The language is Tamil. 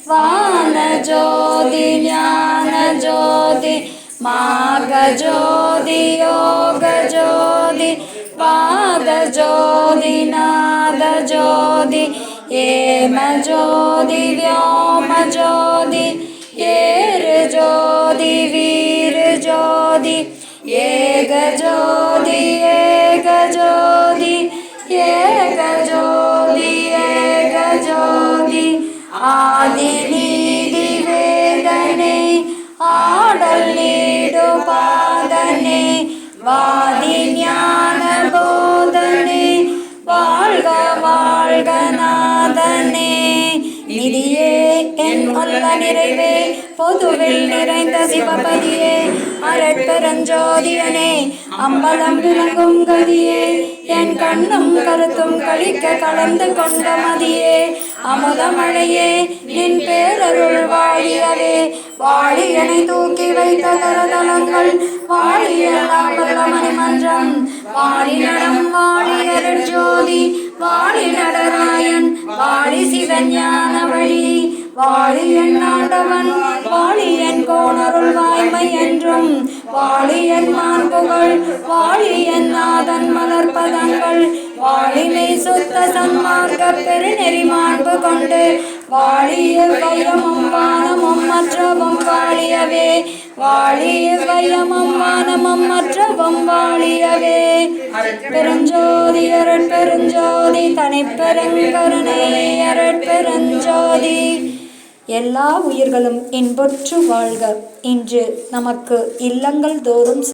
வான ஜோதி ஞான ஜோதி மாக ஜோதி யோக ஜோதி வாத ஜோதி நாத ஜோதி ஏம ஜோதி व्योम ஜோதி ஏரு ஜோதி வீரு ஜோதி ஏக ஜோதி ஏக ஜோதி ஏக ஜோதி ஏக ஜோதி ஆதி நீதி வேதனை ஆடல் நீடு பாதனை வாதி ஞான போதனை வாழ்க வாழ்க நாதனே நிதியே என் அல்ல நிறைவே பொதுவில் நிறைந்த சிவபதியே அரட்பெருஞ்சோதியனே அம்பலம் விளங்கும் கதியே என் கண்ணும் கருத்தும் கழிக்க கலந்து கொண்ட மதியே அமுதமழையே நின் பேரருள் வாழியவே வாழியனை தூக்கி வைத்த கரதலங்கள் வாழியெல்லாம் வல்ல மணிமன்றம் வாழி நடம் வாழியருள் ஜோதி வாழி நடராயன் வாழி சிவஞான வழி வாழியன் ஆண்டவன் வாழியன் கோணருள் வாய்மை என்றும் வாழியன் மாண்புகள் வாழியன் நாதன் மலர்பதங்கள் வாழினை சுத்த சன்மார்க்க பெருநெறி மாண்பு கொண்டு வாழிய வையமும் வானமும் மற்றவும் வாழியவே வாழிய வையமும் வானமும் மற்றவும் வாழியவே பெருஞ்சோதி அரட்பெருஞ்சோதி தனிப்பெருங்கருணை அரட்பெருஞ்சோதி. எல்லா உயிர்களும் இன்புற்று வாழ்க. இன்று நமக்கு இல்லங்கள் தோறும்